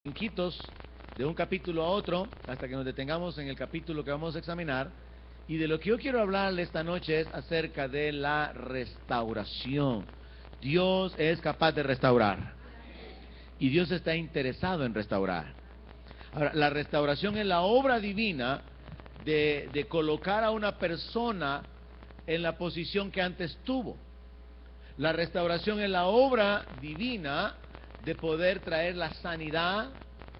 brinquitos de un capítulo a otro hasta que nos detengamos en el capítulo que vamos a examinar. Y de lo que yo quiero hablarle esta noche es acerca de la restauración. Dios es capaz de restaurar y Dios está interesado en restaurar. Ahora, la restauración es la obra divina de colocar a una persona en la posición que antes tuvo. La restauración es la obra divina de poder traer la sanidad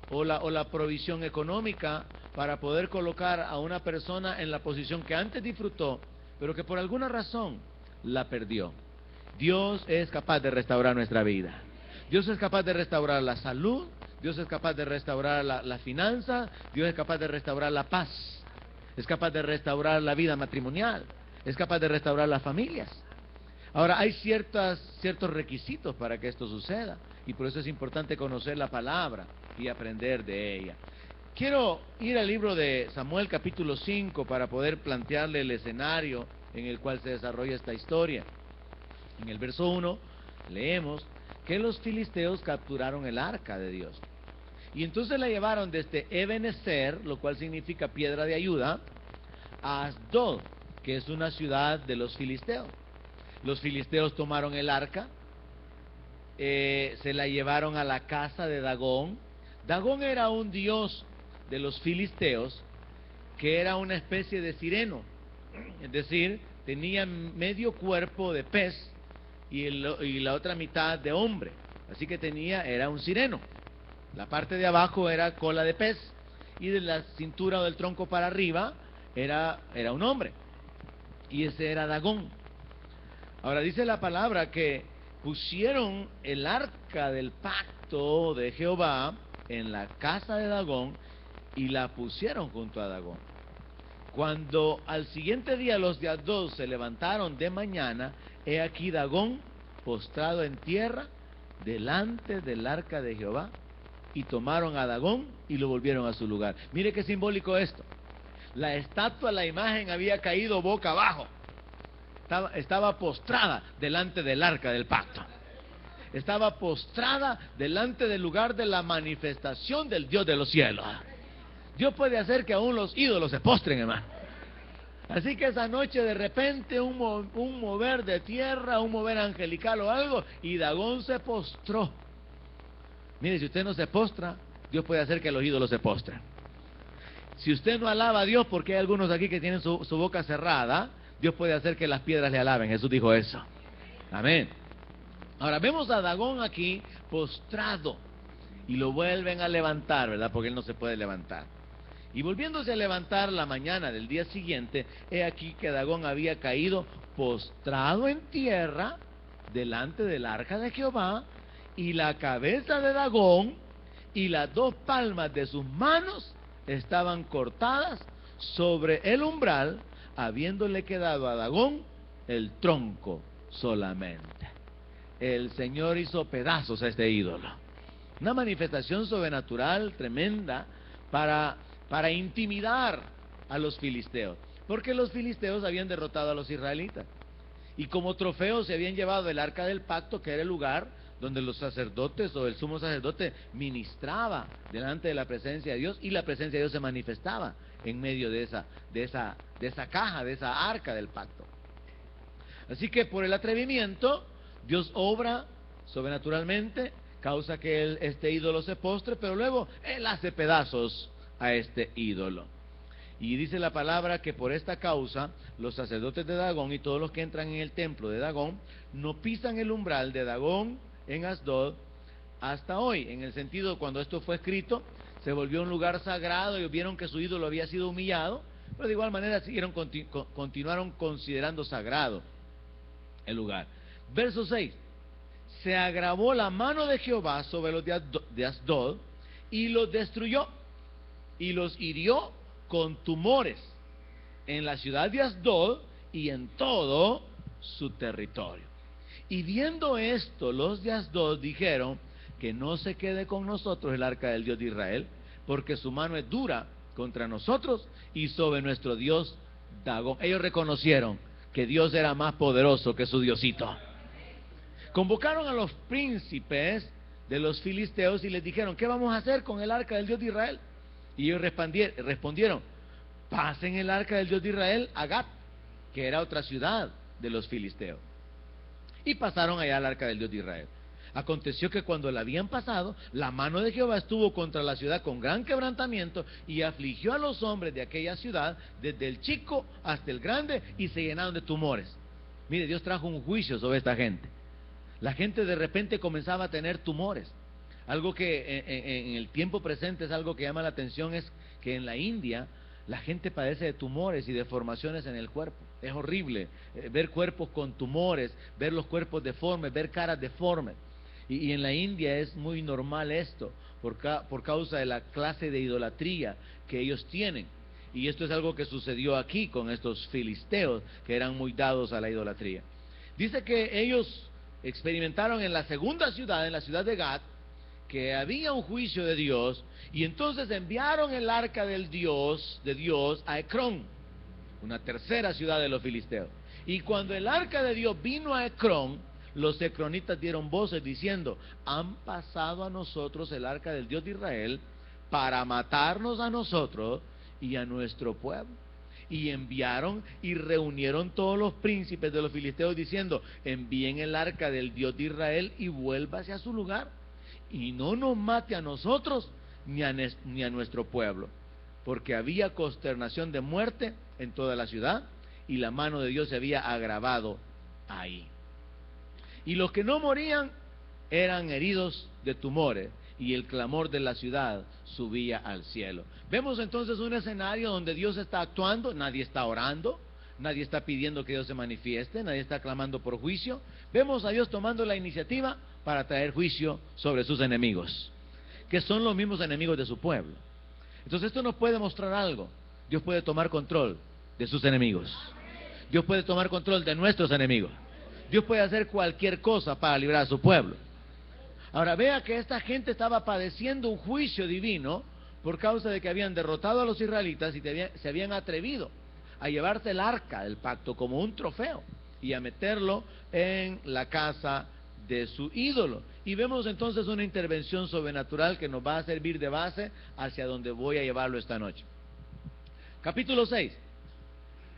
o la provisión económica para poder colocar a una persona en la posición que antes disfrutó, pero que por alguna razón la perdió. Dios es capaz de restaurar nuestra vida. Dios es capaz de restaurar la salud, Dios es capaz de restaurar la finanza, Dios es capaz de restaurar la paz, es capaz de restaurar la vida matrimonial, es capaz de restaurar las familias. Ahora, hay ciertos requisitos para que esto suceda, y por eso es importante conocer la palabra y aprender de ella. Quiero ir al libro de Samuel capítulo 5 para poder plantearle el escenario en el cual se desarrolla esta historia. En el verso 1 leemos que los filisteos capturaron el arca de Dios. Y entonces la llevaron desde Ebenezer, lo cual significa piedra de ayuda, a Asdod, que es una ciudad de los filisteos. Los filisteos tomaron el arca, se la llevaron a la casa de Dagón. Dagón era un dios de los filisteos que era una especie de sireno, es decir, tenía medio cuerpo de pez y la otra mitad de hombre, así que era un sireno. La parte de abajo era cola de pez y de la cintura o del tronco para arriba era un hombre, y ese era Dagón. Ahora dice la palabra que pusieron el arca del pacto de Jehová en la casa de Dagón y la pusieron junto a Dagón. Cuando al siguiente día los de Asdod se levantaron de mañana, he aquí Dagón postrado en tierra delante del arca de Jehová, y tomaron a Dagón y lo volvieron a su lugar. Mire qué simbólico esto. La estatua, la imagen había caído boca abajo. Estaba postrada delante del arca del pacto. Estaba postrada delante del lugar de la manifestación del Dios de los cielos. Dios puede hacer que aún los ídolos se postren, hermano. Así que esa noche de repente un mover de tierra, un mover angelical o algo, y Dagón se postró. Mire, si usted no se postra, Dios puede hacer que los ídolos se postren. Si usted no alaba a Dios, porque hay algunos aquí que tienen su boca cerrada, Dios puede hacer que las piedras le alaben. Jesús dijo eso. Amén. Ahora vemos a Dagón aquí postrado y lo vuelven a levantar, ¿verdad? Porque él no se puede levantar. Y volviéndose a levantar la mañana del día siguiente, he aquí que Dagón había caído postrado en tierra delante del arca de Jehová, y la cabeza de Dagón y las dos palmas de sus manos estaban cortadas sobre el umbral, habiéndole quedado a Dagón el tronco solamente. El Señor hizo pedazos a este ídolo. Una manifestación sobrenatural tremenda para intimidar a los filisteos, porque los filisteos habían derrotado a los israelitas, y como trofeo se habían llevado el arca del pacto, que era el lugar donde los sacerdotes o el sumo sacerdote ministraba delante de la presencia de Dios, y la presencia de Dios se manifestaba en medio de esa caja, de esa arca del pacto. Así que por el atrevimiento, Dios obra sobrenaturalmente, causa que este ídolo se postre, pero luego Él hace pedazos a este ídolo. Y dice la palabra que por esta causa los sacerdotes de Dagón y todos los que entran en el templo de Dagón no pisan el umbral de Dagón en Asdod hasta hoy. En el sentido, cuando esto fue escrito, se volvió un lugar sagrado y vieron que su ídolo había sido humillado, pero de igual manera continuaron considerando sagrado el lugar. Verso 6. Se agravó la mano de Jehová sobre los de Asdod y los destruyó y los hirió con tumores en la ciudad de Asdod y en todo su territorio. Y viendo esto, los de Asdod dijeron: que no se quede con nosotros el arca del Dios de Israel, porque su mano es dura contra nosotros y sobre nuestro Dios Dagón. Ellos reconocieron que Dios era más poderoso que su diosito. Convocaron a los príncipes de los filisteos y les dijeron: ¿qué vamos a hacer con el arca del Dios de Israel? Y ellos respondieron: pasen el arca del Dios de Israel a Gat, que era otra ciudad de los filisteos. Y pasaron allá al arca del Dios de Israel. Aconteció que cuando la habían pasado, la mano de Jehová estuvo contra la ciudad con gran quebrantamiento, y afligió a los hombres de aquella ciudad, desde el chico hasta el grande, y se llenaron de tumores. Mire, Dios trajo un juicio sobre esta gente. La gente de repente comenzaba a tener tumores. Algo que en el tiempo presente es algo que llama la atención, es que en la India la gente padece de tumores y deformaciones en el cuerpo. Es horrible ver cuerpos con tumores, ver los cuerpos deformes, ver caras deformes. Y en la India es muy normal esto, por causa de la clase de idolatría que ellos tienen. Y esto es algo que sucedió aquí con estos filisteos, que eran muy dados a la idolatría. Dice que ellos experimentaron en la segunda ciudad, en la ciudad de Gat, que había un juicio de Dios, y entonces enviaron el arca de Dios a Ecrón, una tercera ciudad de los filisteos. Y cuando el arca de Dios vino a Ecrón, los ecronitas dieron voces diciendo: han pasado a nosotros el arca del Dios de Israel para matarnos a nosotros y a nuestro pueblo. Y enviaron y reunieron todos los príncipes de los filisteos diciendo: envíen el arca del Dios de Israel y vuélvase a su lugar, y no nos mate a nosotros ni a nuestro pueblo, porque había consternación de muerte en toda la ciudad, y la mano de Dios se había agravado ahí. Y los que no morían eran heridos de tumores, y el clamor de la ciudad subía al cielo. Vemos entonces un escenario donde Dios está actuando, nadie está orando, nadie está pidiendo que Dios se manifieste, nadie está clamando por juicio. Vemos a Dios tomando la iniciativa para traer juicio sobre sus enemigos, que son los mismos enemigos de su pueblo. Entonces esto nos puede mostrar algo: Dios puede tomar control de sus enemigos, Dios puede tomar control de nuestros enemigos, Dios puede hacer cualquier cosa para librar a su pueblo. Ahora vea que esta gente estaba padeciendo un juicio divino por causa de que habían derrotado a los israelitas y se habían atrevido a llevarse el arca del pacto como un trofeo y a meterlo en la casa de su ídolo. Y vemos entonces una intervención sobrenatural que nos va a servir de base hacia donde voy a llevarlo esta noche. Capítulo 6.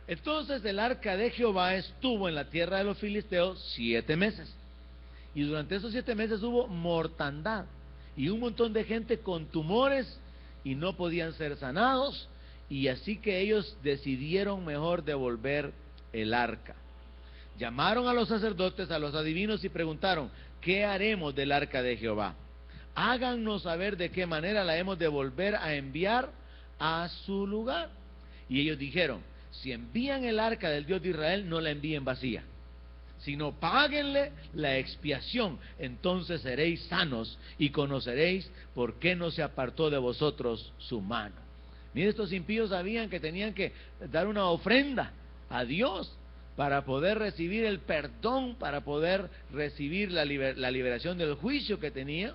Entonces el arca de Jehová estuvo en la tierra de los filisteos 7 meses. Y durante esos 7 meses hubo mortandad y un montón de gente con tumores y no podían ser sanados. Y así que ellos decidieron mejor devolver el arca. Llamaron a los sacerdotes, a los adivinos, y preguntaron: ¿qué haremos del arca de Jehová? Háganos saber de qué manera la hemos de volver a enviar a su lugar. Y ellos dijeron: si envían el arca del Dios de Israel, no la envíen vacía, sino páguenle la expiación, entonces seréis sanos y conoceréis por qué no se apartó de vosotros su mano. Mire, estos impíos sabían que tenían que dar una ofrenda a Dios para poder recibir el perdón, para poder recibir la liberación del juicio que tenía.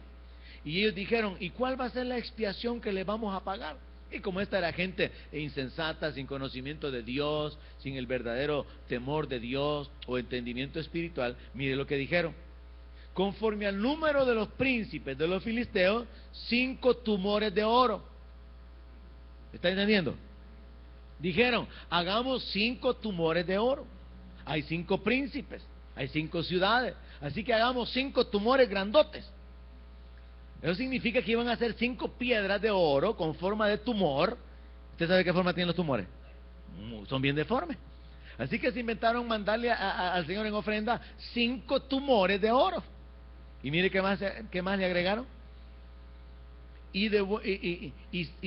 Y ellos dijeron: ¿y cuál va a ser la expiación que le vamos a pagar? Y como esta era gente insensata, sin conocimiento de Dios, sin el verdadero temor de Dios o entendimiento espiritual, mire lo que dijeron: conforme al número de los príncipes de los filisteos, 5 tumores de oro. ¿Está entendiendo? Dijeron: hagamos 5 tumores de oro. Hay 5 príncipes, hay 5 ciudades, así que hagamos 5 tumores grandotes. Eso significa que iban a hacer 5 piedras de oro con forma de tumor. ¿Usted sabe qué forma tienen los tumores? Son bien deformes. Así que se inventaron mandarle al Señor en ofrenda 5 tumores de oro. Y mire qué más le agregaron. Y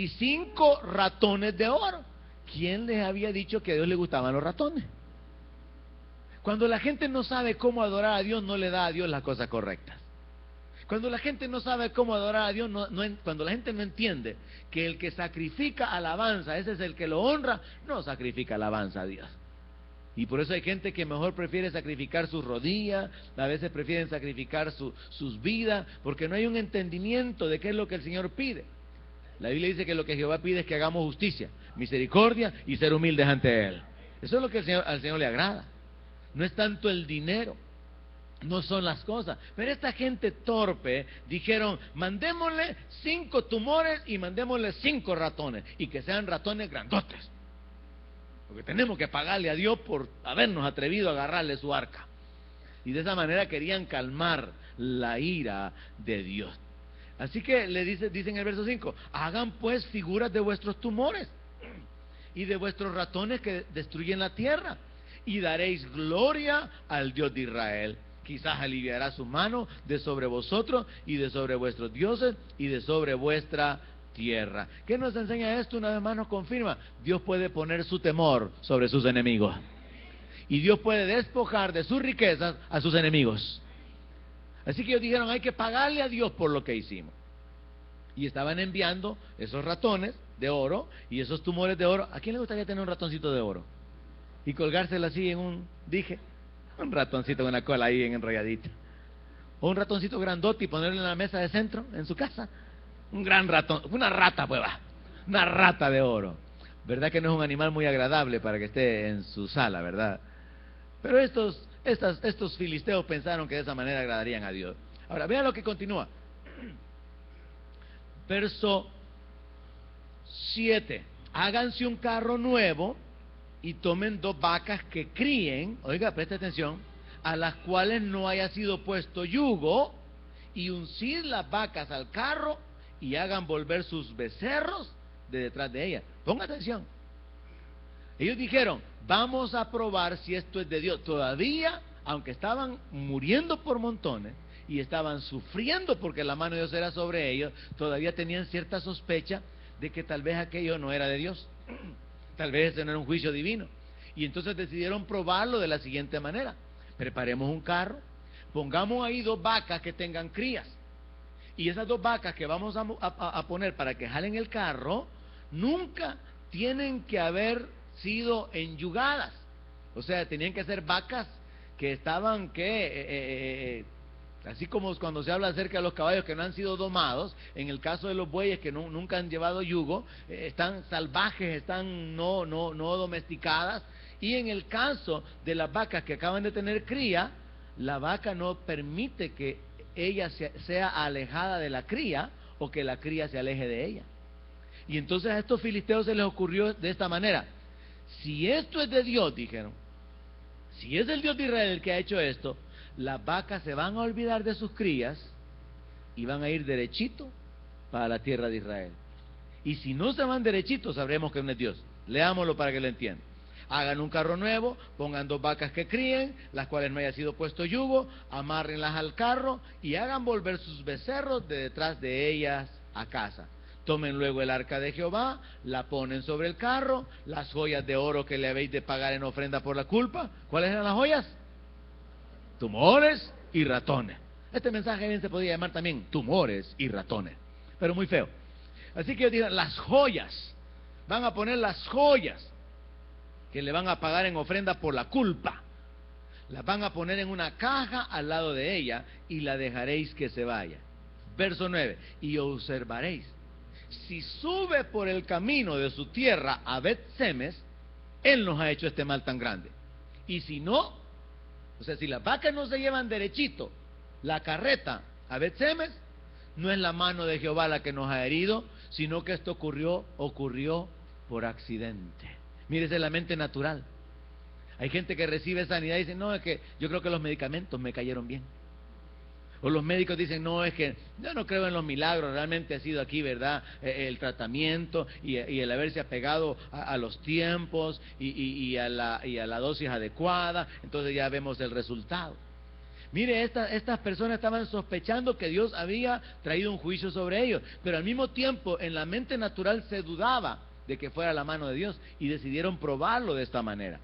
5 ratones de oro. ¿Quién les había dicho que a Dios le gustaban los ratones? Cuando la gente no sabe cómo adorar a Dios, no le da a Dios las cosas correctas. Cuando la gente no sabe cómo adorar a Dios, cuando la gente no entiende que el que sacrifica alabanza, ese es el que lo honra, no sacrifica alabanza a Dios. Y por eso hay gente que mejor prefiere sacrificar sus rodillas, a veces prefieren sacrificar sus vidas, porque no hay un entendimiento de qué es lo que el Señor pide. La Biblia dice que lo que Jehová pide es que hagamos justicia, misericordia y ser humildes ante Él. Eso es lo que al Señor le agrada. No es tanto el dinero. no son las cosas. Pero esta gente torpe dijeron, mandémosle 5 tumores y mandémosle 5 ratones, y que sean ratones grandotes, porque tenemos que pagarle a Dios por habernos atrevido a agarrarle su arca. Y de esa manera querían calmar la ira de Dios. Así que le dice en el verso 5, hagan pues figuras de vuestros tumores y de vuestros ratones que destruyen la tierra, y daréis gloria al Dios de Israel. Quizás aliviará su mano de sobre vosotros y de sobre vuestros dioses y de sobre vuestra tierra. ¿Qué nos enseña esto? Una vez más nos confirma, Dios puede poner su temor sobre sus enemigos, y Dios puede despojar de sus riquezas a sus enemigos. Así que ellos dijeron, hay que pagarle a Dios por lo que hicimos. Y estaban enviando esos ratones de oro y esos tumores de oro. ¿A quién le gustaría tener un ratoncito de oro? Y colgárselo así en un dije, un ratoncito con una cola ahí en enrolladita. O un ratoncito grandote y ponerlo en la mesa de centro, en su casa. Un gran ratón, una rata, pues va, una rata de oro. ¿Verdad que no es un animal muy agradable para que esté en su sala, verdad? Pero estos filisteos pensaron que de esa manera agradarían a Dios. Ahora, vean lo que continúa. Verso 7. Háganse un carro nuevo y tomen 2 vacas que críen, oiga, preste atención, a las cuales no haya sido puesto yugo, y uncid las vacas al carro y hagan volver sus becerros de detrás de ellas. Ponga atención. Ellos dijeron, vamos a probar si esto es de Dios. Todavía, aunque estaban muriendo por montones y estaban sufriendo porque la mano de Dios era sobre ellos, todavía tenían cierta sospecha de que tal vez aquello no era de Dios. Tal vez ese no era un juicio divino. Y entonces decidieron probarlo de la siguiente manera. Preparemos un carro, pongamos ahí 2 vacas que tengan crías. Y esas 2 vacas que vamos a poner para que jalen el carro, nunca tienen que haber sido enyugadas. O sea, tenían que ser vacas que estaban, así como cuando se habla acerca de los caballos que no han sido domados, en el caso de los bueyes que nunca han llevado yugo, están salvajes, están no domesticadas. Y en el caso de las vacas que acaban de tener cría, la vaca no permite que ella sea alejada de la cría, o que la cría se aleje de ella. Y entonces a estos filisteos se les ocurrió de esta manera: si esto es de Dios, dijeron, si es el Dios de Israel el que ha hecho esto, las vacas se van a olvidar de sus crías y van a ir derechito para la tierra de Israel. Y si no se van derechito, sabremos que no es Dios. Leámoslo para que lo entiendan. Hagan un carro nuevo, pongan 2 vacas que críen, las cuales no haya sido puesto yugo, amárrenlas al carro y hagan volver sus becerros de detrás de ellas a casa. Tomen luego el arca de Jehová, la ponen sobre el carro, las joyas de oro que le habéis de pagar en ofrenda por la culpa. ¿Cuáles eran las joyas? Tumores y ratones. Este mensaje bien se podía llamar también tumores y ratones, pero muy feo. Así que ellos dirán, las joyas, van a poner las joyas que le van a pagar en ofrenda por la culpa, las van a poner en una caja al lado de ella y la dejaréis que se vaya. Verso 9, y observaréis, si sube por el camino de su tierra a Bet-Semes, él nos ha hecho este mal tan grande. Y si no, o sea, si las vacas no se llevan derechito la carreta a Bet-Semes, no es la mano de Jehová la que nos ha herido, sino que esto ocurrió por accidente. Mírese la mente natural. Hay gente que recibe sanidad y dice, no, es que yo creo que los medicamentos me cayeron bien. O los médicos dicen, no, es que yo no creo en los milagros, realmente ha sido aquí, ¿verdad? El tratamiento y el haberse apegado a los tiempos y a la dosis adecuada, entonces ya vemos el resultado. Mire, estas personas estaban sospechando que Dios había traído un juicio sobre ellos, pero al mismo tiempo en la mente natural se dudaba de que fuera la mano de Dios y decidieron probarlo de esta manera.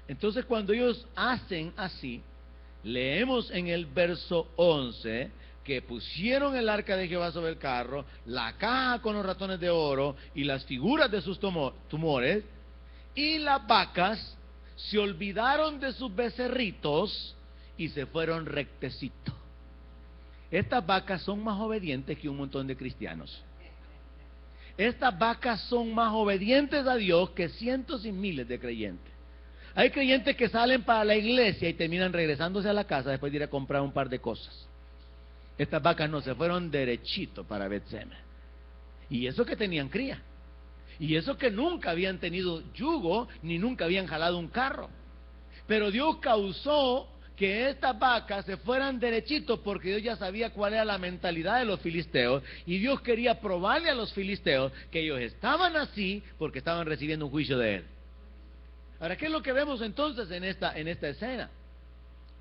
Entonces cuando ellos hacen así, leemos en el verso 11 que pusieron el arca de Jehová sobre el carro, la caja con los ratones de oro y las figuras de sus tumores, y las vacas se olvidaron de sus becerritos y se fueron rectecito. Estas vacas son más obedientes que un montón de cristianos. Estas vacas son más obedientes a Dios que cientos y miles de creyentes. Hay creyentes que salen para la iglesia y terminan regresándose a la casa después de ir a comprar un par de cosas. Estas vacas no se fueron derechito para Bet-Semes. Y eso que tenían cría. Y eso que nunca habían tenido yugo, ni nunca habían jalado un carro. Pero Dios causó que estas vacas se fueran derechitos porque Dios ya sabía cuál era la mentalidad de los filisteos. Y Dios quería probarle a los filisteos que ellos estaban así porque estaban recibiendo un juicio de Él. Ahora, ¿qué es lo que vemos entonces en esta escena?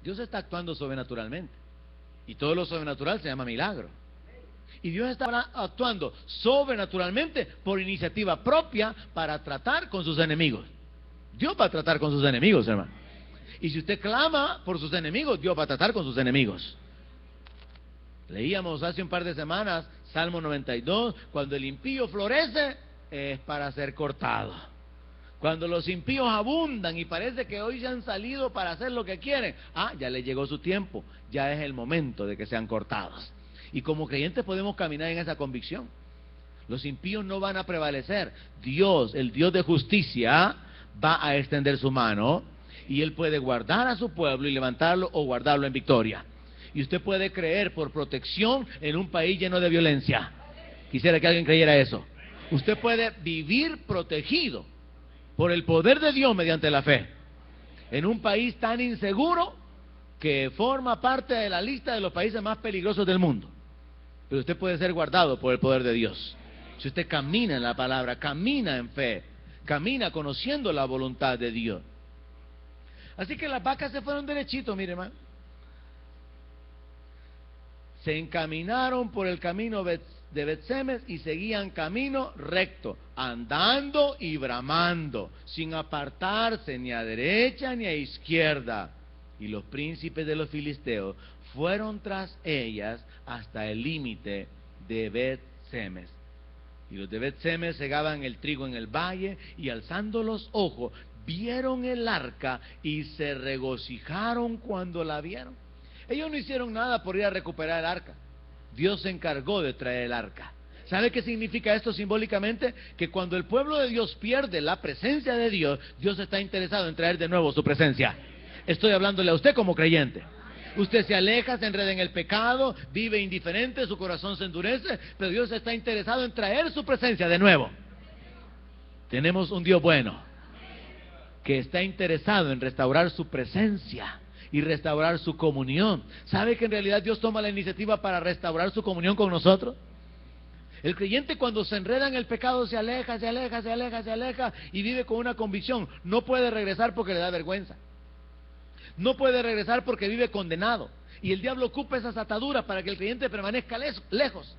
Dios está actuando sobrenaturalmente. Y todo lo sobrenatural se llama milagro. Y Dios está actuando sobrenaturalmente por iniciativa propia para tratar con sus enemigos. Dios va a tratar con sus enemigos, hermano. Y si usted clama por sus enemigos, Dios va a tratar con sus enemigos. Leíamos hace un par de semanas Salmo 92, cuando el impío florece es para ser cortado. Cuando los impíos abundan y parece que hoy se han salido para hacer lo que quieren, ya les llegó su tiempo, ya es el momento de que sean cortados. Y como creyentes podemos caminar en esa convicción. Los impíos no van a prevalecer. Dios, el Dios de justicia, va a extender su mano y Él puede guardar a su pueblo y levantarlo o guardarlo en victoria. Y usted puede creer por protección en un país lleno de violencia. Quisiera que alguien creyera eso. Usted puede vivir protegido por el poder de Dios mediante la fe, en un país tan inseguro que forma parte de la lista de los países más peligrosos del mundo. Pero usted puede ser guardado por el poder de Dios. Si usted camina en la palabra, camina en fe, camina conociendo la voluntad de Dios. Así que las vacas se fueron derechito, mire, hermano. Se encaminaron por el camino de Bet-Semes y seguían camino recto, andando y bramando, sin apartarse ni a derecha ni a izquierda. Y los príncipes de los filisteos fueron tras ellas hasta el límite de Bet-Semes. Y los de Bet-Semes segaban el trigo en el valle, y alzando los ojos vieron el arca y se regocijaron cuando la vieron. Ellos no hicieron nada por ir a recuperar el arca. Dios se encargó de traer el arca. ¿Sabe qué significa esto simbólicamente? Que cuando el pueblo de Dios pierde la presencia de Dios, Dios está interesado en traer de nuevo su presencia. Estoy hablándole a usted como creyente. Usted se aleja, se enreda en el pecado, vive indiferente, su corazón se endurece, pero Dios está interesado en traer su presencia de nuevo. Tenemos un Dios bueno, que está interesado en restaurar su presencia y restaurar su comunión. ¿Sabe que en realidad Dios toma la iniciativa para restaurar su comunión con nosotros? El creyente cuando se enreda en el pecado se aleja, se aleja, se aleja, se aleja y vive con una convicción. No puede regresar porque le da vergüenza. No puede regresar porque vive condenado. Y el diablo ocupa esas ataduras para que el creyente permanezca lejos.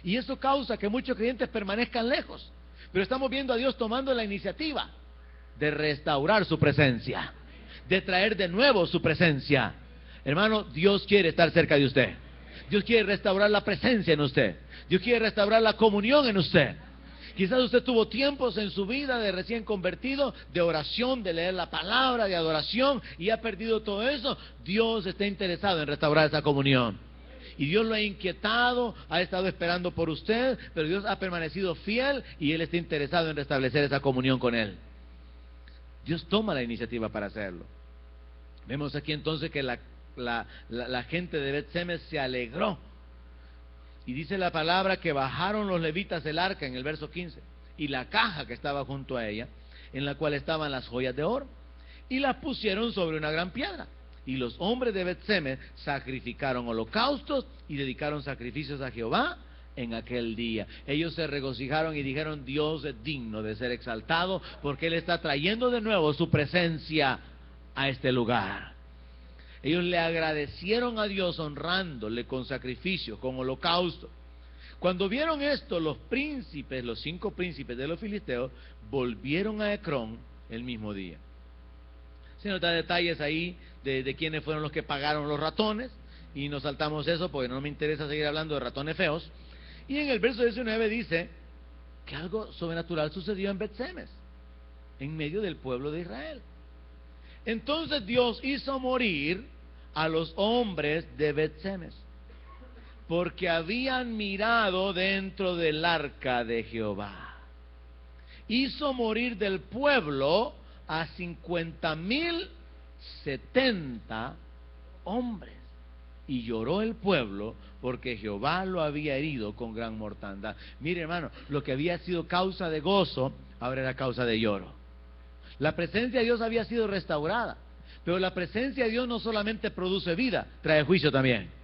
Y eso causa que muchos creyentes permanezcan lejos. Pero estamos viendo a Dios tomando la iniciativa de restaurar su presencia, de traer de nuevo su presencia. Hermano, Dios quiere estar cerca de usted. Dios quiere restaurar la presencia en usted. Dios quiere restaurar la comunión en usted. Quizás usted tuvo tiempos en su vida de recién convertido, de oración, de leer la palabra, de adoración, y ha perdido todo eso. Dios está interesado en restaurar esa comunión. Y Dios lo ha inquietado, ha estado esperando por usted, pero Dios ha permanecido fiel y Él está interesado en restablecer esa comunión con Él. Dios toma la iniciativa para hacerlo. Vemos aquí entonces que la gente de Bet-Semes se alegró. Y dice la palabra que bajaron los levitas el arca en el verso 15 y la caja que estaba junto a ella, en la cual estaban las joyas de oro, y las pusieron sobre una gran piedra. Y los hombres de Bet-Semes sacrificaron holocaustos y dedicaron sacrificios a Jehová en aquel día. Ellos se regocijaron y dijeron: Dios es digno de ser exaltado, porque Él está trayendo de nuevo su presencia a este lugar. Ellos le agradecieron a Dios honrándole con sacrificio, con holocausto. Cuando vieron esto, los príncipes, los 5 príncipes de los filisteos, volvieron a Ecrón el mismo día. Se nos da detalles ahí de quiénes fueron los que pagaron los ratones, y nos saltamos eso porque no me interesa seguir hablando de ratones feos. Y en el verso 19 dice que algo sobrenatural sucedió en Bet-Semes, en medio del pueblo de Israel. Entonces Dios hizo morir a los hombres de Bet-Semes, porque habían mirado dentro del arca de Jehová. Hizo morir del pueblo a 50,070 hombres. Y lloró el pueblo porque Jehová lo había herido con gran mortandad. Mire, hermano, lo que había sido causa de gozo, ahora era causa de lloro. La presencia de Dios había sido restaurada, pero la presencia de Dios no solamente produce vida, trae juicio también.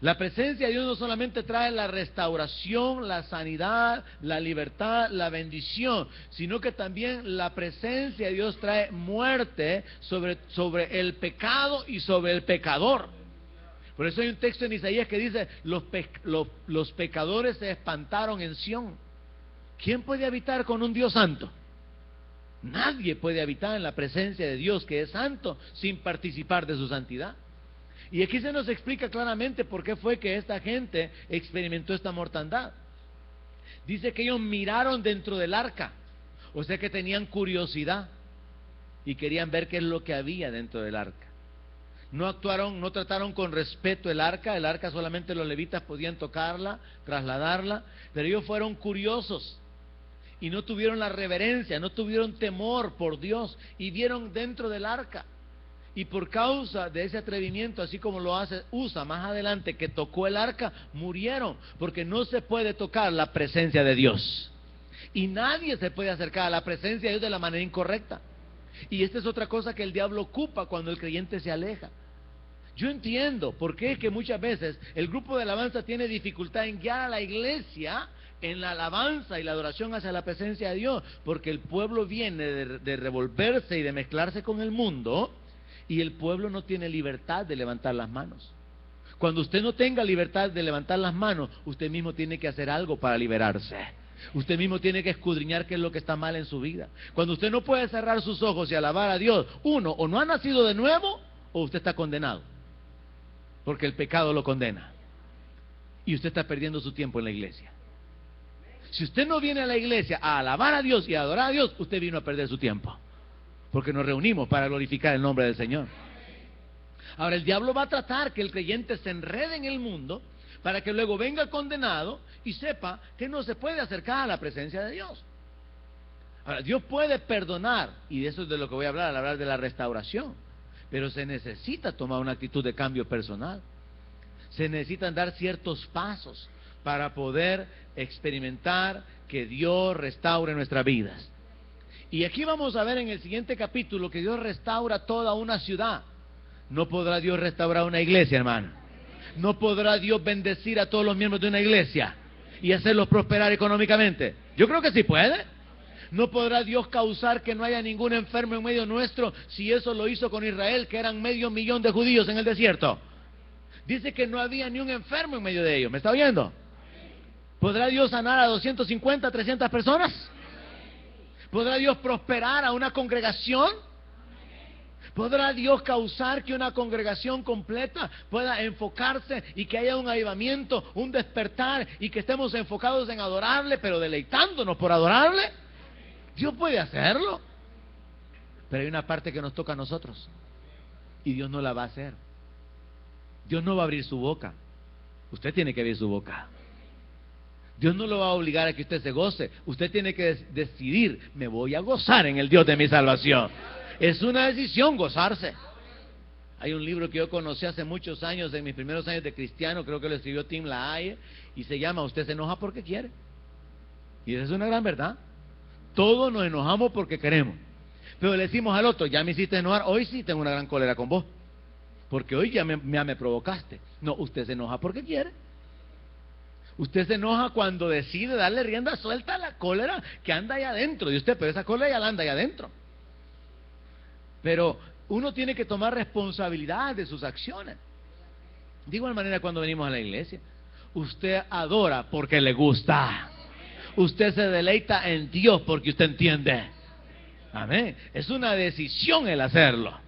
La presencia de Dios no solamente trae la restauración, la sanidad, la libertad, la bendición, sino que también la presencia de Dios trae muerte sobre el pecado y sobre el pecador. Por eso hay un texto en Isaías que dice, los pecadores se espantaron en Sión. ¿Quién puede habitar con un Dios santo? Nadie puede habitar en la presencia de Dios, que es santo, sin participar de su santidad. Y aquí se nos explica claramente por qué fue que esta gente experimentó esta mortandad. Dice que ellos miraron dentro del arca, o sea que tenían curiosidad y querían ver qué es lo que había dentro del arca. No trataron con respeto el arca solamente los levitas podían tocarla, trasladarla, pero ellos fueron curiosos y no tuvieron la reverencia, no tuvieron temor por Dios y vieron dentro del arca. Y por causa de ese atrevimiento, así como lo hace Usa más adelante, que tocó el arca, murieron, porque no se puede tocar la presencia de Dios. Y nadie se puede acercar a la presencia de Dios de la manera incorrecta. Y esta es otra cosa que el diablo ocupa cuando el creyente se aleja. Yo entiendo por qué es que muchas veces el grupo de alabanza tiene dificultad en guiar a la iglesia en la alabanza y la adoración hacia la presencia de Dios, porque el pueblo viene de revolverse y de mezclarse con el mundo. Y el pueblo no tiene libertad de levantar las manos. Cuando usted no tenga libertad de levantar las manos, usted mismo tiene que hacer algo para liberarse. Usted mismo tiene que escudriñar qué es lo que está mal en su vida. Cuando usted no puede cerrar sus ojos y alabar a Dios, uno, o no ha nacido de nuevo, o usted está condenado. Porque el pecado lo condena. Y usted está perdiendo su tiempo en la iglesia. Si usted no viene a la iglesia a alabar a Dios y a adorar a Dios, usted vino a perder su tiempo. Porque nos reunimos para glorificar el nombre del Señor. Ahora el diablo va a tratar que el creyente se enrede en el mundo para que luego venga condenado y sepa que no se puede acercar a la presencia de Dios. Ahora Dios puede perdonar, y de eso es de lo que voy a hablar, al hablar de la restauración, pero se necesita tomar una actitud de cambio personal. Se necesitan dar ciertos pasos para poder experimentar que Dios restaure nuestras vidas. Y aquí vamos a ver en el siguiente capítulo que Dios restaura toda una ciudad. No podrá Dios restaurar una iglesia, hermano. No podrá Dios bendecir a todos los miembros de una iglesia y hacerlos prosperar económicamente. Yo creo que sí puede. No podrá Dios causar que no haya ningún enfermo en medio nuestro, si eso lo hizo con Israel, que eran 500,000 de judíos en el desierto. Dice que no había ni un enfermo en medio de ellos. ¿Me está oyendo? ¿Podrá Dios sanar a 250, 300 personas? ¿Podrá Dios prosperar a una congregación? ¿Podrá Dios causar que una congregación completa pueda enfocarse y que haya un avivamiento, un despertar y que estemos enfocados en adorarle, pero deleitándonos por adorarle? Dios puede hacerlo. Pero hay una parte que nos toca a nosotros y Dios no la va a hacer. Dios no va a abrir su boca. Usted tiene que abrir su boca. Dios no lo va a obligar a que usted se goce. Usted tiene que decidir, me voy a gozar en el Dios de mi salvación. Es una decisión gozarse. Hay un libro que yo conocí hace muchos años, en mis primeros años de cristiano, creo que lo escribió Tim LaHaye, y se llama Usted se enoja porque quiere. Y esa es una gran verdad. Todos nos enojamos porque queremos. Pero le decimos al otro, ya me hiciste enojar, hoy sí tengo una gran cólera con vos. Porque hoy ya me provocaste. No, usted se enoja porque quiere. Usted se enoja cuando decide darle rienda suelta a la cólera que anda allá adentro de usted, pero esa cólera ya la anda allá adentro. Pero uno tiene que tomar responsabilidad de sus acciones. De igual manera cuando venimos a la iglesia, usted adora porque le gusta. Usted se deleita en Dios porque usted entiende. Amén. Es una decisión el hacerlo.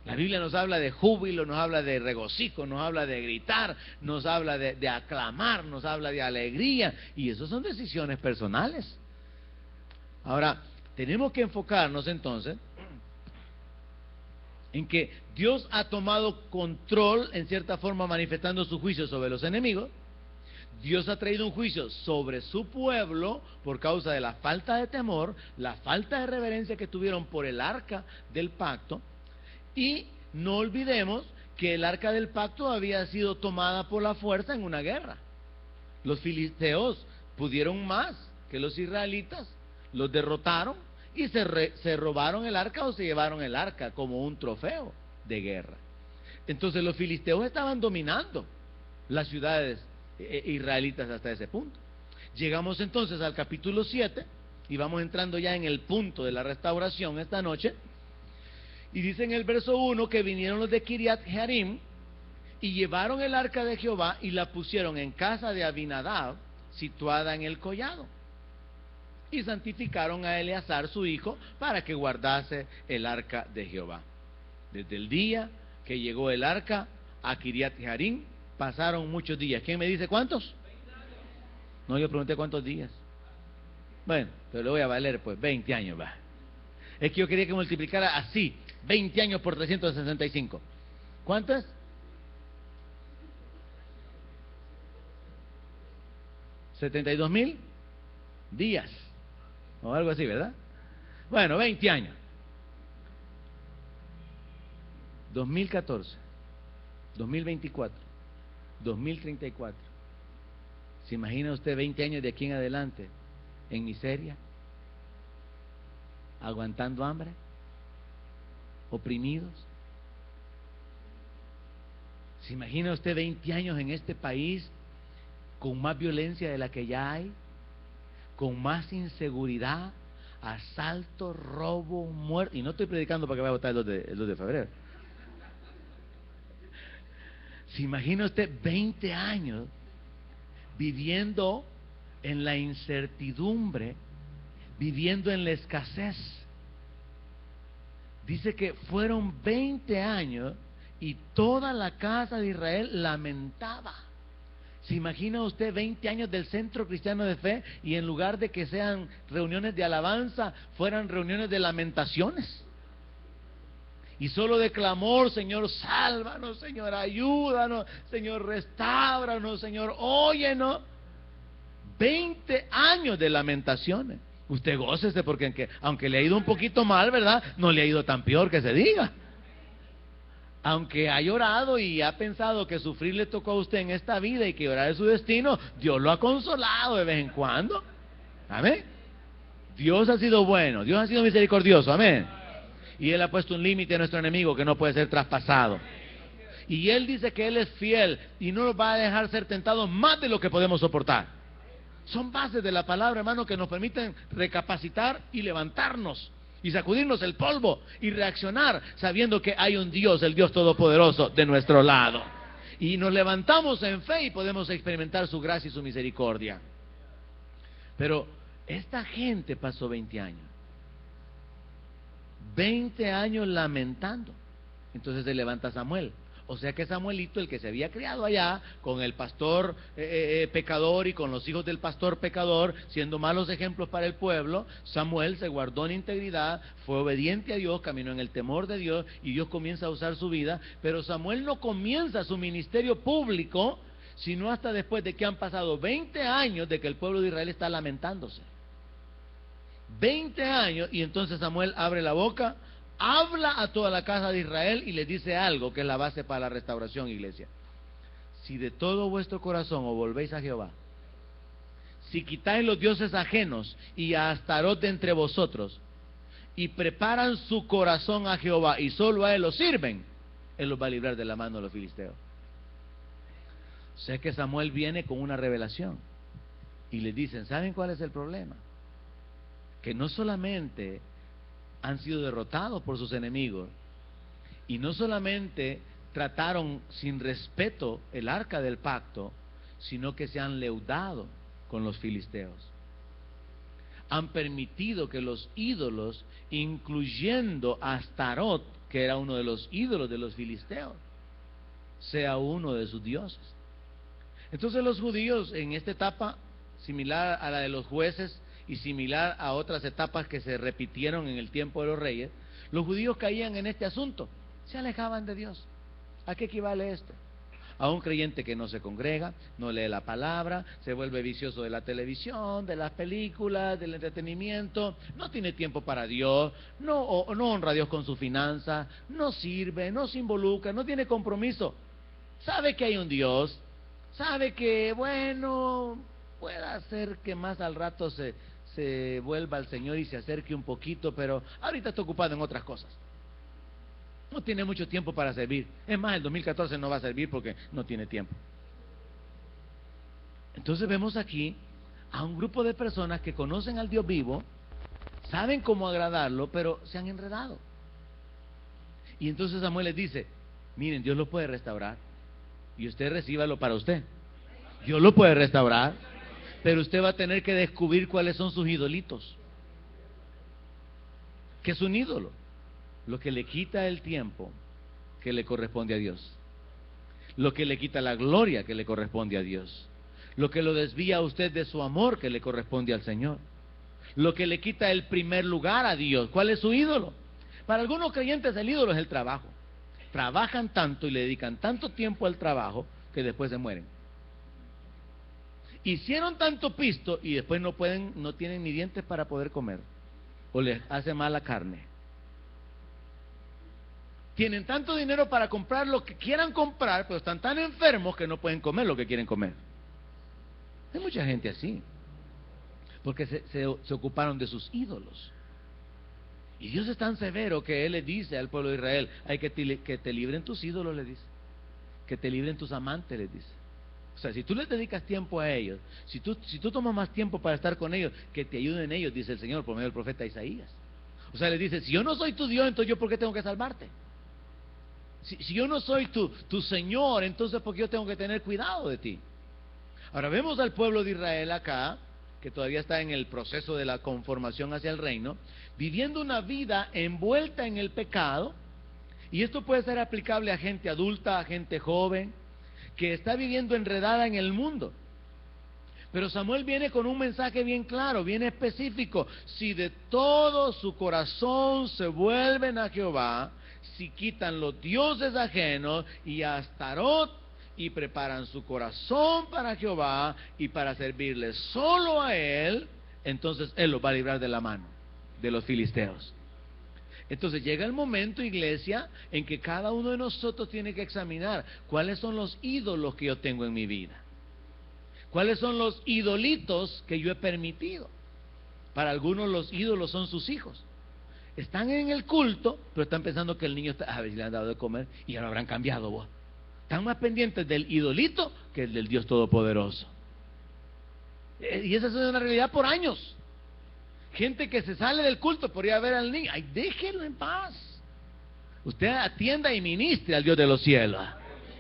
La Biblia nos habla de júbilo, nos habla de regocijo, nos habla de gritar, nos habla de aclamar, nos habla de alegría, y eso son decisiones personales. Ahora, tenemos que enfocarnos entonces en que Dios ha tomado control, en cierta forma manifestando su juicio sobre los enemigos. Dios ha traído un juicio sobre su pueblo por causa de la falta de temor, la falta de reverencia que tuvieron por el arca del pacto. Y no olvidemos que el arca del pacto había sido tomada por la fuerza en una guerra. Los filisteos pudieron más que los israelitas, los derrotaron y se robaron el arca o se llevaron el arca como un trofeo de guerra. Entonces los filisteos estaban dominando las ciudades israelitas hasta ese punto. Llegamos entonces al capítulo 7 y vamos entrando ya en el punto de la restauración esta noche. Y dice en el verso 1 que vinieron los de Kiriat Jearim y llevaron el arca de Jehová y la pusieron en casa de Abinadab, situada en el collado. Y santificaron a Eleazar su hijo para que guardase el arca de Jehová. Desde el día que llegó el arca a Kiriat Jearim pasaron muchos días. ¿Quién me dice cuántos? No, yo pregunté cuántos días. Bueno, pero le voy a valer pues 20 años va. Es que yo quería que multiplicara así, 20 años por 365. ¿Cuánto es? 72,000 días o algo así, ¿verdad? Bueno, 20 años. 2014, 2024, 2034. ¿Se imagina usted 20 años de aquí en adelante en miseria, aguantando hambre, oprimidos? ¿Se imagina usted 20 años en este país con más violencia de la que ya hay, con más inseguridad, asalto, robo, muerte? Y no estoy predicando para que vaya a votar el 2 de febrero. ¿Se imagina usted 20 años viviendo en la incertidumbre, viviendo en la escasez? Dice que fueron 20 años y toda la casa de Israel lamentaba. ¿Se imagina usted 20 años del Centro Cristiano de Fe y en lugar de que sean reuniones de alabanza, fueran reuniones de lamentaciones? Y solo de clamor: Señor, sálvanos, Señor, ayúdanos, Señor, restáuranos, Señor, óyenos. 20 años de lamentaciones. Usted gócese porque aunque le ha ido un poquito mal, ¿verdad? No le ha ido tan peor que se diga. Aunque ha llorado y ha pensado que sufrir le tocó a usted en esta vida y que llorar es su destino, Dios lo ha consolado de vez en cuando. Amén. Dios ha sido bueno, Dios ha sido misericordioso. Amén. Y Él ha puesto un límite a nuestro enemigo que no puede ser traspasado. Y Él dice que Él es fiel y no nos va a dejar ser tentados más de lo que podemos soportar. Son bases de la palabra, hermano, que nos permiten recapacitar y levantarnos y sacudirnos el polvo y reaccionar sabiendo que hay un Dios, el Dios Todopoderoso, de nuestro lado. Y nos levantamos en fe y podemos experimentar su gracia y su misericordia. Pero esta gente pasó 20 años. 20 años lamentando. Entonces se levanta Samuel. O sea que Samuelito, el que se había criado allá con el pastor pecador y con los hijos del pastor pecador, siendo malos ejemplos para el pueblo, Samuel se guardó en integridad, fue obediente a Dios, caminó en el temor de Dios y Dios comienza a usar su vida. Pero Samuel no comienza su ministerio público sino hasta después de que han pasado 20 años de que el pueblo de Israel está lamentándose. 20 años, y entonces Samuel abre la boca, habla a toda la casa de Israel y les dice algo que es la base para la restauración, iglesia. Si de todo vuestro corazón os volvéis a Jehová, si quitáis los dioses ajenos y a Astarot de entre vosotros, y preparan su corazón a Jehová y solo a Él lo sirven, Él los va a librar de la mano de los filisteos. O sea que Samuel viene con una revelación y les dicen: ¿saben cuál es el problema? Que no solamente han sido derrotados por sus enemigos y no solamente trataron sin respeto el arca del pacto, sino que se han leudado con los filisteos. Han permitido que los ídolos, incluyendo a Astarot, que era uno de los ídolos de los filisteos, sea uno de sus dioses. Entonces los judíos en esta etapa, similar a la de los jueces y similar a otras etapas que se repitieron en el tiempo de los reyes, los judíos caían en este asunto, se alejaban de Dios. ¿A qué equivale esto? a un creyente que no se congrega, no lee la palabra, se vuelve vicioso de la televisión, de las películas, del entretenimiento, no tiene tiempo para Dios, no honra a Dios con su finanza, no sirve, no se involucra, no tiene compromiso. Sabe que hay un Dios, sabe que, bueno, pueda ser que más al rato se vuelva al Señor y se acerque un poquito, pero ahorita está ocupado en otras cosas. No tiene mucho tiempo para servir. Es más, el 2014 no va a servir porque no tiene tiempo. Entonces vemos aquí a un grupo de personas que conocen al Dios vivo, saben cómo agradarlo, pero se han enredado. Y entonces Samuel les dice, miren, Dios lo puede restaurar y usted recíbalo para usted. Dios lo puede restaurar, pero usted va a tener que descubrir cuáles son sus idolitos. ¿Qué es un ídolo? Lo que le quita el tiempo que le corresponde a Dios, lo que le quita la gloria que le corresponde a Dios, lo que lo desvía a usted de su amor que le corresponde al Señor, lo que le quita el primer lugar a Dios. ¿Cuál es su ídolo? Para algunos creyentes el ídolo es el trabajo. Trabajan tanto y le dedican tanto tiempo al trabajo que después se mueren. Hicieron tanto pisto y después no tienen ni dientes para poder comer, o les hace mal la carne. Tienen tanto dinero para comprar lo que quieran comprar, pero están tan enfermos que no pueden comer lo que quieren comer. Hay mucha gente así, porque se ocuparon de sus ídolos. Y Dios es tan severo que Él le dice al pueblo de Israel, hay que te libren tus ídolos, le dice, que te libren tus amantes, les dice. O sea, si tú les dedicas tiempo a ellos, si tú tomas más tiempo para estar con ellos, que te ayuden ellos, dice el Señor por medio del profeta Isaías. O sea, les dice, si yo no soy tu Dios, entonces yo ¿por qué tengo que salvarte? Si yo no soy tu Señor, entonces ¿por qué yo tengo que tener cuidado de ti? Ahora vemos al pueblo de Israel acá, que todavía está en el proceso de la conformación hacia el reino, viviendo una vida envuelta en el pecado, y esto puede ser aplicable a gente adulta, a gente joven, que está viviendo enredada en el mundo. Pero Samuel viene con un mensaje bien claro, bien específico. Si de todo su corazón se vuelven a Jehová, si quitan los dioses ajenos y a Astarot, y preparan su corazón para Jehová y para servirle solo a Él, entonces Él los va a librar de la mano de los filisteos. Entonces llega el momento, iglesia, en que cada uno de nosotros tiene que examinar cuáles son los ídolos que yo tengo en mi vida. ¿Cuáles son los idolitos que yo he permitido? Para algunos los ídolos son sus hijos. Están en el culto, pero están pensando que el niño está, a ver si le han dado de comer y ya lo habrán cambiado vos. Están más pendientes del idolito que el del Dios Todopoderoso. Y esa es una realidad por años. Gente que se sale del culto por ir a ver al niño. Ay, déjenlo en paz. Usted atienda y ministre al Dios de los cielos.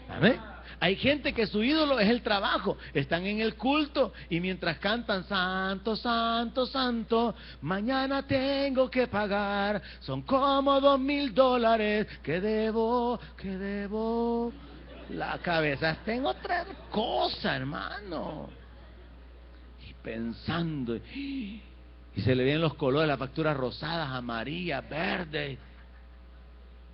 Amén. Hay gente que su ídolo es el trabajo. Están en el culto y mientras cantan santo, santo, santo, mañana tengo que pagar, son como $2,000 que debo. La cabeza está en otra cosa, hermano. Y pensando, y se le ven los colores, las facturas rosadas, amarillas, verdes.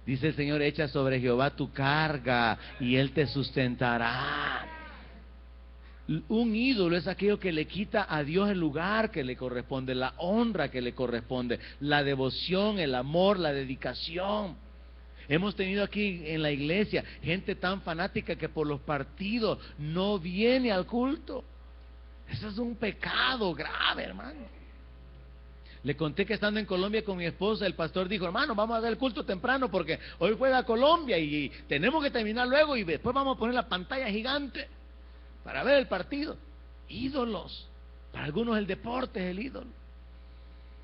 Dice el Señor, echa sobre Jehová tu carga y Él te sustentará. Un ídolo es aquello que le quita a Dios el lugar que le corresponde, la honra que le corresponde, la devoción, el amor, la dedicación. Hemos tenido aquí en la iglesia gente tan fanática que por los partidos no viene al culto. Eso es un pecado grave, hermano. Le conté que estando en Colombia con mi esposa, el pastor dijo, hermano, vamos a hacer el culto temprano porque hoy juega Colombia y tenemos que terminar luego y después vamos a poner la pantalla gigante para ver el partido. Ídolos. Para algunos el deporte es el ídolo.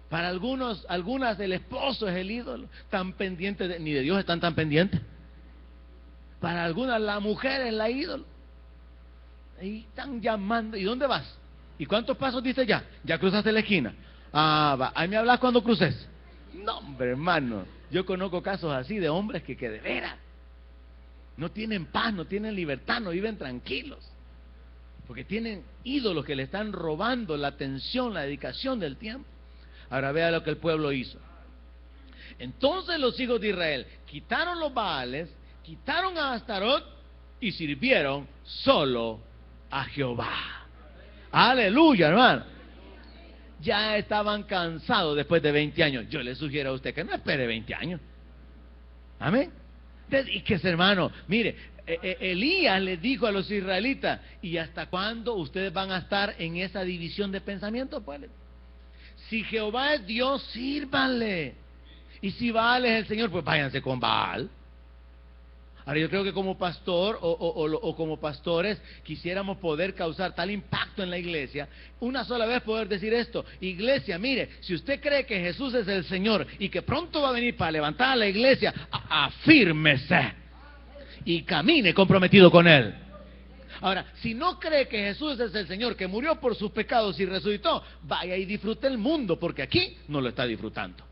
Para algunas el esposo es el ídolo. Tan pendientes, ni de Dios están tan pendientes. Para algunas la mujer es la ídolo. Y están llamando. ¿Y dónde vas? ¿Y cuántos pasos dice ya? Ya cruzaste la esquina. Ah, va. Ahí me hablas cuando cruces. No, hombre, hermano. Yo conozco casos así de hombres que de veras no tienen paz, no tienen libertad, no viven tranquilos. Porque tienen ídolos que le están robando la atención, la dedicación del tiempo. Ahora vea lo que el pueblo hizo. Entonces los hijos de Israel quitaron los Baales, quitaron a Astarot y sirvieron solo a Jehová. Aleluya, hermano. Ya estaban cansados después de 20 años. Yo le sugiero a usted que no espere 20 años. Amén. Y que hermano, mire, Elías les dijo a los israelitas: ¿y hasta cuándo ustedes van a estar en esa división de pensamiento? Pues, si Jehová es Dios, sírvanle. Y si Baal es el Señor, pues váyanse con Baal. Ahora, yo creo que como pastor o como pastores quisiéramos poder causar tal impacto en la iglesia, una sola vez poder decir esto: iglesia, mire, si usted cree que Jesús es el Señor y que pronto va a venir para levantar a la iglesia, afírmese y camine comprometido con Él. Ahora, si no cree que Jesús es el Señor, que murió por sus pecados y resucitó, vaya y disfrute el mundo, porque aquí no lo está disfrutando.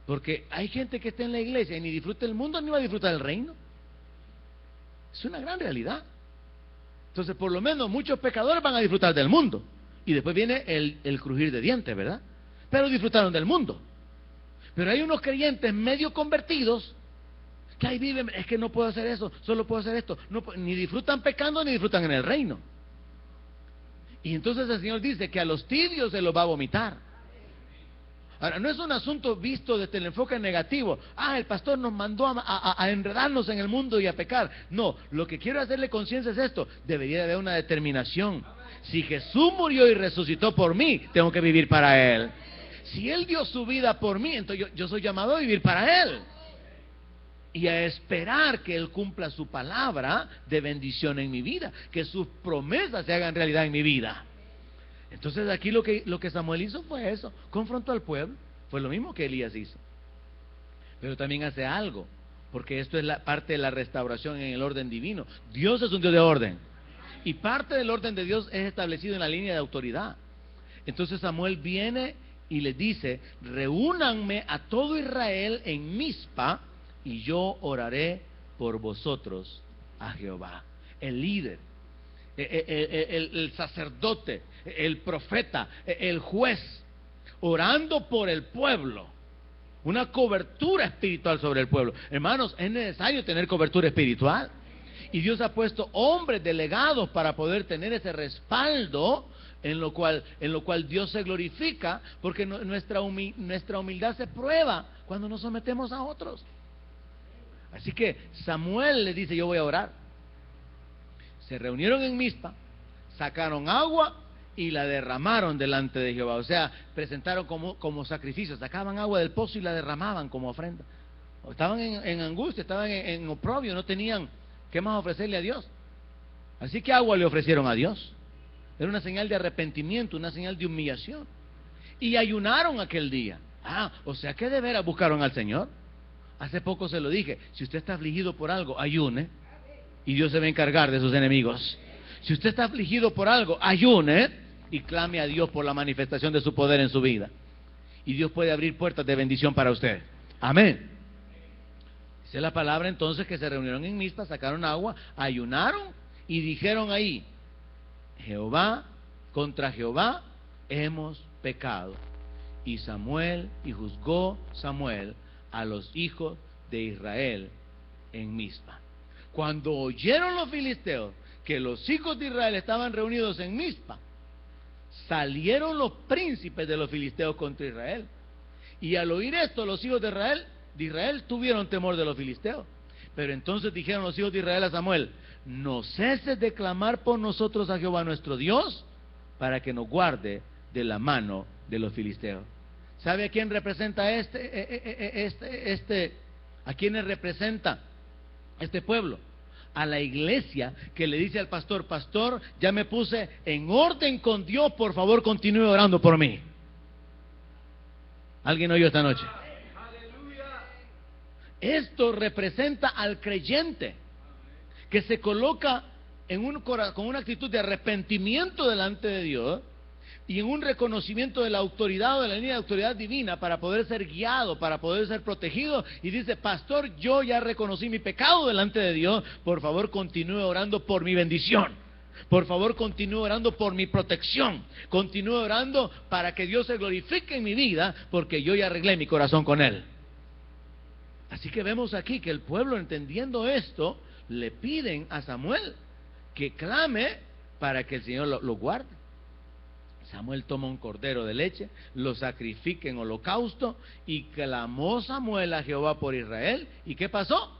Porque hay gente que está en la iglesia y ni disfruta el mundo ni va a disfrutar el reino. Es una gran realidad. Entonces, por lo menos muchos pecadores van a disfrutar del mundo. Y después viene el crujir de dientes, ¿verdad? Pero disfrutaron del mundo. Pero hay unos creyentes medio convertidos que ahí viven: es que no puedo hacer eso, solo puedo hacer esto. No, ni disfrutan pecando ni disfrutan en el reino. Y entonces el Señor dice que a los tibios se los va a vomitar. Ahora, no es un asunto visto desde el enfoque negativo. El pastor nos mandó a enredarnos en el mundo y a pecar. No, lo que quiero hacerle conciencia es esto: debería haber una determinación. Si Jesús murió y resucitó por mí, tengo que vivir para Él. Si Él dio su vida por mí, entonces yo soy llamado a vivir para Él. Y a esperar que Él cumpla su palabra de bendición en mi vida, que sus promesas se hagan realidad en mi vida. Entonces aquí lo que Samuel hizo fue eso: confrontó al pueblo. Fue lo mismo que Elías hizo. Pero también hace algo, porque esto es parte de la restauración en el orden divino. Dios es un Dios de orden, y parte del orden de Dios es establecido en la línea de autoridad. Entonces Samuel viene y les dice: reúnanme a todo Israel en Mizpa, y yo oraré por vosotros a Jehová. El líder, el sacerdote, el profeta, el juez, orando por el pueblo. Una cobertura espiritual sobre el pueblo. Hermanos, es necesario tener cobertura espiritual. Y Dios ha puesto hombres delegados para poder tener ese respaldo, en lo cual Dios se glorifica, porque nuestra humildad se prueba cuando nos sometemos a otros. Así que Samuel le dice: yo voy a orar. Se reunieron en Mizpa, sacaron agua y la derramaron delante de Jehová. O sea, presentaron como sacrificio, sacaban agua del pozo y la derramaban como ofrenda. Estaban en angustia, estaban en oprobio, no tenían qué más ofrecerle a Dios. Así que agua le ofrecieron a Dios. Era una señal de arrepentimiento, una señal de humillación. Y ayunaron aquel día. O sea que de veras buscaron al Señor. Hace poco se lo dije: si usted está afligido por algo, ayune, y Dios se va a encargar de sus enemigos. Si usted está afligido por algo, ayune y clame a Dios por la manifestación de su poder en su vida. Y Dios puede abrir puertas de bendición para usted. Amén. Dice la palabra entonces que se reunieron en Mizpa, sacaron agua, ayunaron y dijeron ahí: contra Jehová hemos pecado. Y juzgó Samuel a los hijos de Israel en Mizpa. Cuando oyeron los filisteos que los hijos de Israel estaban reunidos en Mizpa, salieron los príncipes de los filisteos contra Israel. Y al oír esto, los hijos de Israel tuvieron temor de los filisteos. Pero entonces dijeron los hijos de Israel a Samuel: no ceses de clamar por nosotros a Jehová nuestro Dios, para que nos guarde de la mano de los filisteos. ¿Sabe a quién representa a quiénes representa este pueblo? A la iglesia, que le dice al pastor: pastor, ya me puse en orden con Dios, por favor continúe orando por mí. ¿Alguien oyó esta noche? Esto representa al creyente que se coloca con una actitud de arrepentimiento delante de Dios y en un reconocimiento de la autoridad o de la línea de autoridad divina para poder ser guiado, para poder ser protegido, y dice: pastor, yo ya reconocí mi pecado delante de Dios, por favor continúe orando por mi bendición, por favor continúe orando por mi protección, continúe orando para que Dios se glorifique en mi vida, porque yo ya arreglé mi corazón con Él. Así que vemos aquí que el pueblo, entendiendo esto, le piden a Samuel que clame para que el Señor lo guarde. Samuel toma un cordero de leche, lo sacrifica en holocausto, y clamó Samuel a Jehová por Israel. ¿Y qué pasó?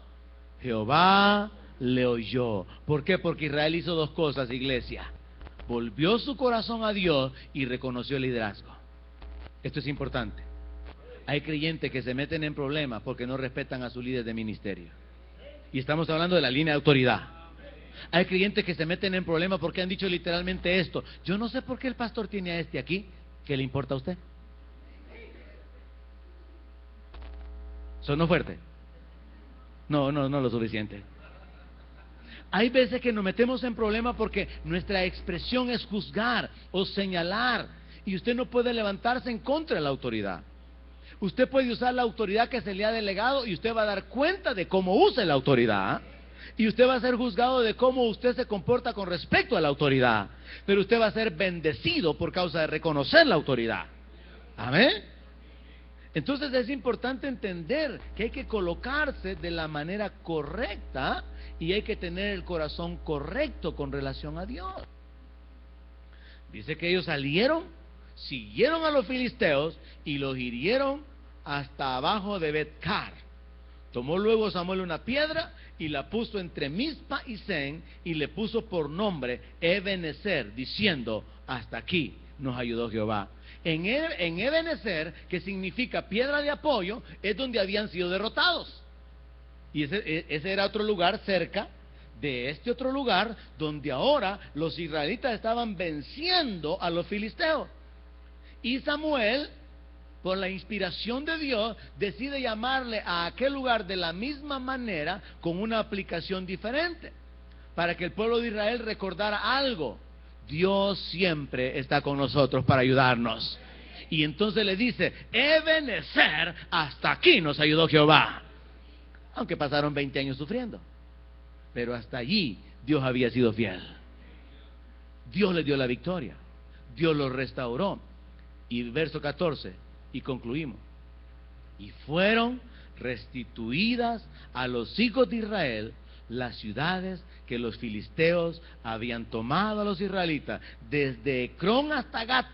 Jehová le oyó. ¿Por qué? Porque Israel hizo dos cosas, iglesia: volvió su corazón a Dios y reconoció el liderazgo. Esto es importante. Hay creyentes que se meten en problemas porque no respetan a su líder de ministerio, y estamos hablando de la línea de autoridad. Hay creyentes que se meten en problemas porque han dicho literalmente esto: yo no sé por qué el pastor tiene a este aquí. ¿Qué le importa a usted? ¿Sonó fuerte? No lo suficiente. Hay veces que nos metemos en problemas porque nuestra expresión es juzgar o señalar, y usted no puede levantarse en contra de la autoridad. Usted puede usar la autoridad que se le ha delegado, y usted va a dar cuenta de cómo usa la autoridad, y usted va a ser juzgado de cómo usted se comporta con respecto a la autoridad, pero usted va a ser bendecido por causa de reconocer la autoridad. Amén. Entonces es importante entender que hay que colocarse de la manera correcta, y hay que tener el corazón correcto con relación a Dios. Dice que ellos salieron, siguieron a los filisteos y los hirieron hasta abajo de Bet-car. Tomó luego Samuel una piedra y la puso entre Mizpa y Sen, y le puso por nombre Ebenezer, diciendo: hasta aquí nos ayudó Jehová. En Ebenezer, que significa piedra de apoyo, es donde habían sido derrotados. Y ese era otro lugar cerca de este otro lugar donde ahora los israelitas estaban venciendo a los filisteos. Y Samuel, por la inspiración de Dios, decide llamarle a aquel lugar de la misma manera, con una aplicación diferente, para que el pueblo de Israel recordara algo: Dios siempre está con nosotros para ayudarnos. Y entonces le dice: Ebenezer, hasta aquí nos ayudó Jehová. Aunque pasaron 20 años sufriendo, pero hasta allí Dios había sido fiel. Dios le dio la victoria, Dios lo restauró. Y verso 14, y concluimos: y fueron restituidas a los hijos de Israel las ciudades que los filisteos habían tomado a los israelitas, desde Ecrón hasta Gat.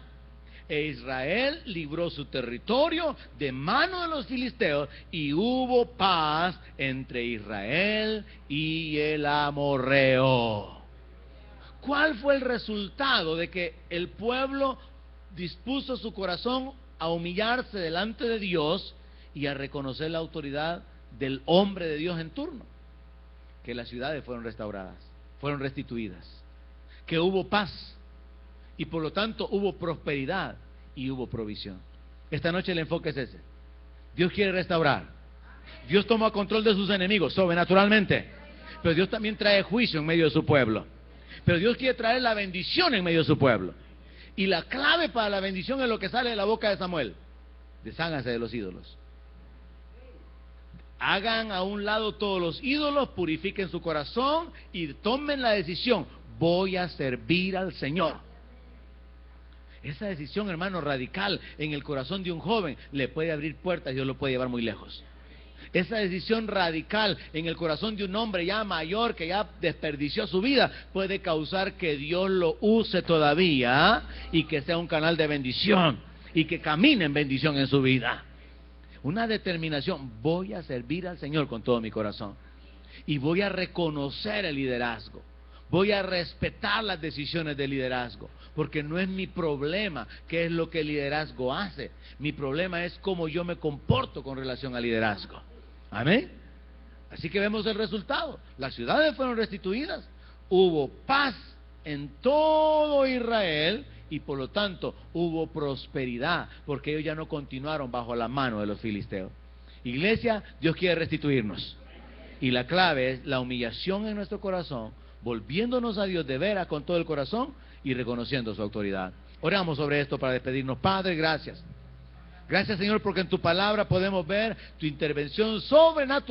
E Israel libró su territorio de mano de los filisteos, y hubo paz entre Israel y el amorreo. ¿Cuál fue el resultado de que el pueblo dispuso su corazón a humillarse delante de Dios y a reconocer la autoridad del hombre de Dios en turno? Que las ciudades fueron restauradas, fueron restituidas, que hubo paz, y por lo tanto hubo prosperidad y hubo provisión. Esta noche el enfoque es ese: Dios quiere restaurar. Dios toma control de sus enemigos sobrenaturalmente, pero Dios también trae juicio en medio de su pueblo. Pero Dios quiere traer la bendición en medio de su pueblo. Y la clave para la bendición es lo que sale de la boca de Samuel: desháganse de los ídolos. Hagan a un lado todos los ídolos, purifiquen su corazón y tomen la decisión: voy a servir al Señor. Esa decisión, hermano, radical en el corazón de un joven le puede abrir puertas y Dios lo puede llevar muy lejos. Esa decisión radical en el corazón de un hombre ya mayor, que ya desperdició su vida, puede causar que Dios lo use todavía y que sea un canal de bendición y que camine en bendición en su vida. Una determinación: voy a servir al Señor con todo mi corazón, y voy a reconocer el liderazgo, voy a respetar las decisiones del liderazgo, porque no es mi problema qué es lo que el liderazgo hace. Mi problema es cómo yo me comporto con relación al liderazgo. Amén. Así que vemos el resultado: las ciudades fueron restituidas, hubo paz en todo Israel, y por lo tanto hubo prosperidad, porque ellos ya no continuaron bajo la mano de los filisteos. Iglesia, Dios quiere restituirnos, y la clave es la humillación en nuestro corazón, volviéndonos a Dios de veras con todo el corazón y reconociendo su autoridad. Oramos sobre esto para despedirnos. Padre, gracias. Gracias, Señor, porque en tu palabra podemos ver tu intervención sobrenatural